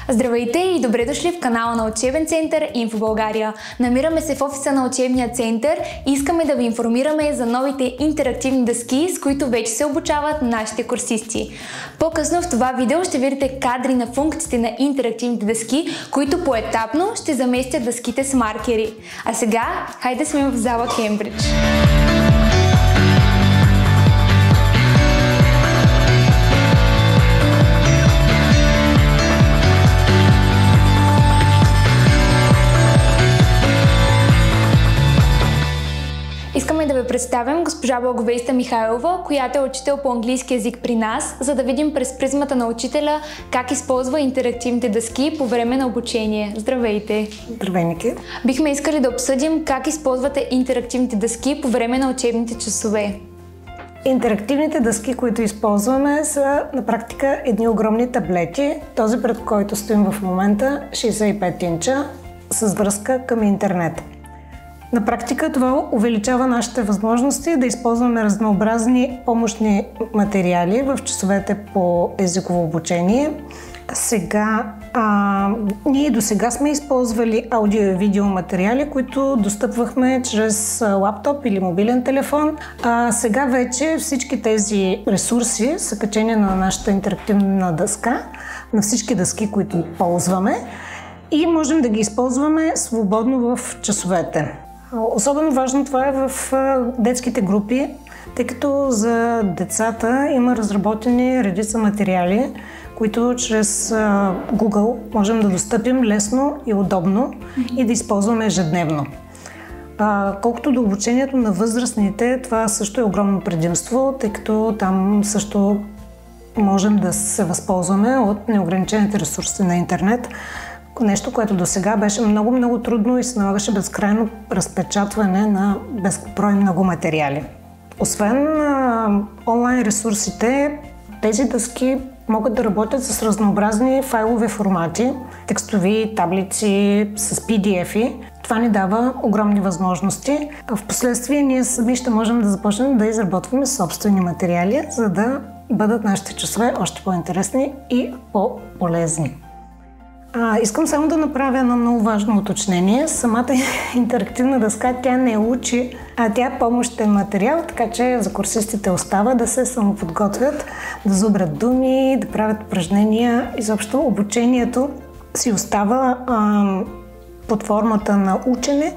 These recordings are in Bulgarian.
Здравейте и добре дошли в канала на Учебен център Инфо България. Намираме се в офиса на учебния център и искаме да ви информираме за новите интерактивни дъски, с които вече се обучават нашите курсисти. По-късно в това видео ще видите кадри на функциите на интерактивните дъски, които поетапно ще заместят дъските с маркери. А сега, хайде сме в зала Кембридж. Искаме да ви представим госпожа Благовеста Михайлова, която е учител по английски язик при нас, за да видим през призмата на учителя как използва интерактивните дъски по време на обучение. Здравейте! Здравей, Ники! Бихме искали да обсъдим как използвате интерактивните дъски по време на учебните часове. Интерактивните дъски, които използваме, са на практика едни огромни таблети. Този, пред който стоим в момента, 65 инча, с връзка към интернет. На практика това увеличава нашите възможности да използваме разнообразни помощни материали в часовете по езиково обучение. Ние до сега сме използвали аудио и видео материали, които достъпвахме чрез лаптоп или мобилен телефон. Сега вече всички тези ресурси са качени на нашата интерактивна дъска, на всички дъски, които ползваме, и можем да ги използваме свободно в часовете. Особено важно това е в детските групи, тъй като за децата има разработени редица материали, които чрез Google можем да достъпим лесно и удобно и да използваме ежедневно. Колкото до обучението на възрастните, това също е огромно предимство, тъй като там също можем да се възползваме от неограничените ресурси на интернет. Нещо, което до сега беше много трудно и се налагаше безкрайно разпечатване на безброй много материали. Освен онлайн ресурсите, тези дъски могат да работят с разнообразни файлови формати, текстови таблици, с PDF-и. Това ни дава огромни възможности. Впоследствие ние сами ще можем да започнем да изработваме собствени материали, за да бъдат нашите часове още по-интересни и по-полезни. Искам само да направя едно много важно уточнение. Самата интерактивна дъска, тя не учи, а тя е помощен материал, така че за курсистите остава да се самоподготвят, да зубрят думи, да правят упражнения. Изобщо обучението си остава под формата на учене,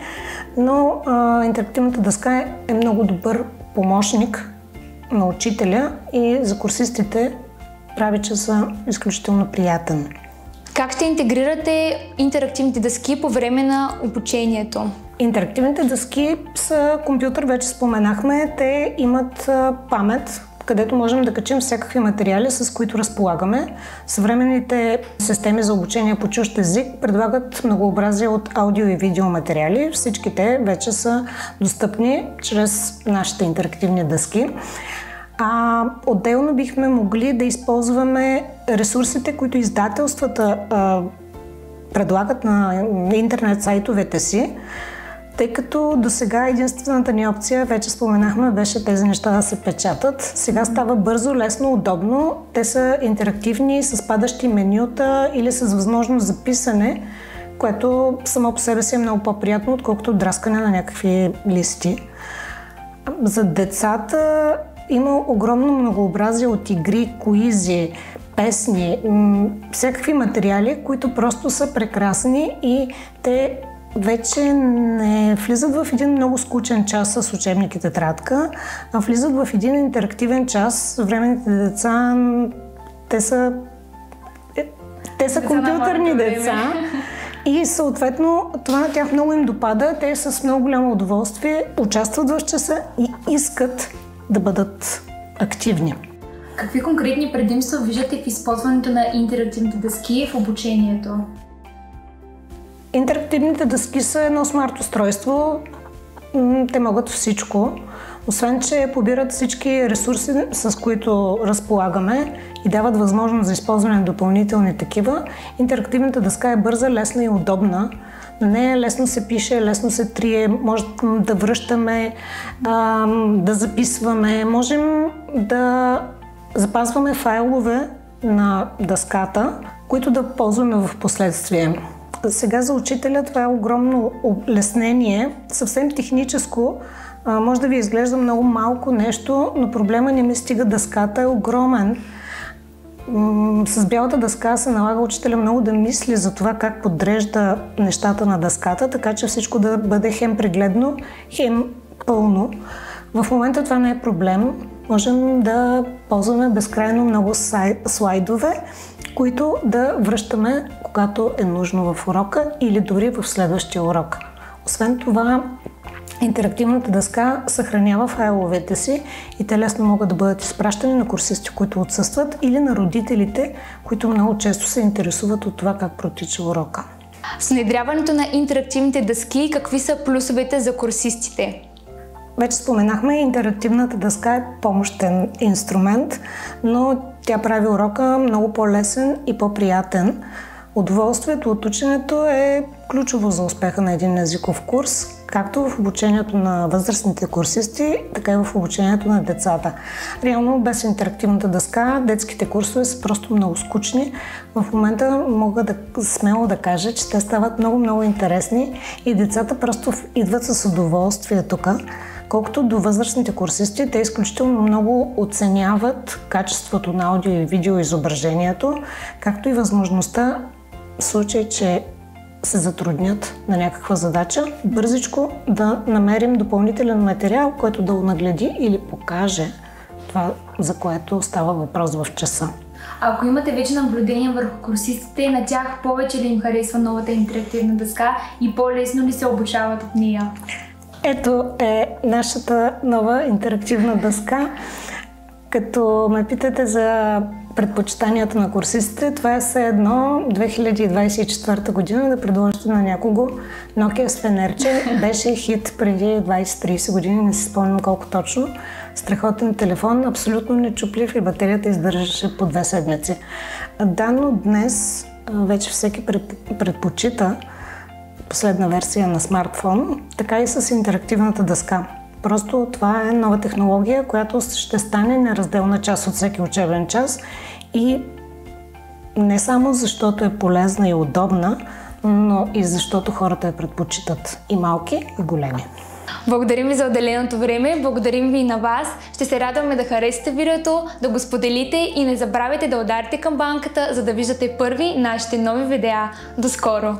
но интерактивната дъска е много добър помощник на учителя и за курсистите прави часа изключително приятен. Как ще интегрирате интерактивните дъски по време на обучението? Интерактивните дъски са компютър, вече споменахме. Те имат памет, където можем да качим всякакви материали, с които разполагаме. Съвременните системи за обучение по чужд език предлагат многообразие от аудио и видео материали. Всички те вече са достъпни чрез нашите интерактивни дъски. Отделно бихме могли да използваме ресурсите, които издателствата предлагат на интернет сайтовете си, тъй като до сега единствената ни опция, вече споменахме, беше тези неща да се печатат. Сега става бързо, лесно, удобно. Те са интерактивни, с падащи менюта или с възможност за писане, което само по себе си е много по-приятно, отколкото драскане на някакви листи. За децата има огромно многообразие от игри, куизи, песни, всякакви материали, които просто са прекрасни и те вече не влизат в един много скучен час с учебник и тетрадка, а влизат в един интерактивен час. Съвременните деца, те са компютърни деца. И съответно това на тях много им допада. Те с много голямо удоволствие участват в часа и искат да бъдат активни. Какви конкретни предимства виждате в използването на интерактивните дъски в обучението? Интерактивните дъски са едно смарт устройство. Те могат всичко. Освен, че побират всички ресурси, с които разполагаме и дават възможност за използване на допълнителни такива, интерактивната дъска е бърза, лесна и удобна. На нея лесно се пише, лесно се трие, може да връщаме, да записваме, можем да запазваме файлове на дъската, които да ползваме в последствие. Сега за учителя това е огромно улеснение, съвсем техническо. Може да ви изглежда много малко нещо, но проблема не ми стига дъската е огромен. С бялата дъска се налага учителя много да мисли за това как подрежда нещата на дъската, така че всичко да бъде хем прегледно, хем пълно. В момента това не е проблем. Можем да ползваме безкрайно много слайдове, които да връщаме, когато е нужно в урока или дори в следващия урок. Освен това, интерактивната дъска съхранява файловете си и те лесно могат да бъдат изпращани на курсисти, които отсъстват, или на родителите, които много често се интересуват от това как протича урока. С внедряването на интерактивните дъски, какви са плюсовете за курсистите? Вече споменахме, интерактивната дъска е помощен инструмент, но тя прави урока много по-лесен и по-приятен. Удоволствието от ученето е ключово за успеха на един езиков курс, както в обучението на възрастните курсисти, така и в обучението на децата. Реално без интерактивната дъска детските курсове са просто много скучни. В момента мога смело да кажа, че те стават много интересни и децата просто идват с удоволствие тук. Колкото до възрастните курсисти, те изключително много оценяват качеството на аудио и видео изображението, както и възможността в случай, че се затруднят на някаква задача, бързичко да намерим допълнителен материал, който да нагледи или покаже това, за което става въпрос в часа. Ако имате вече наблюдения върху курсистите, на тях повече ли им харесва новата интерактивна дъска и по-лесно ли се обучават от нея? Ето е нашата нова интерактивна дъска. Като ме питате за предпочитанията на курсистите, това е все едно 2024 година да предложите на някого Nokia с фенерче. Беше хит преди 20-30 години, не си спомням колко точно. Страхотен телефон, абсолютно нечуплив и батерията издържаше по 2 седмици. Да, но днес вече всеки предпочита последна версия на смартфон, така и с интерактивната дъска. Просто това е нова технология, която ще стане неразделна част от всеки учебен час и не само защото е полезна и удобна, но и защото хората я предпочитат и малки, и големи. Благодарим ви за отделеното време, благодарим ви и на вас. Ще се радваме да харесате видеото, да го споделите и не забравяйте да ударите камбанката, за да виждате първи нашите нови видеа. До скоро!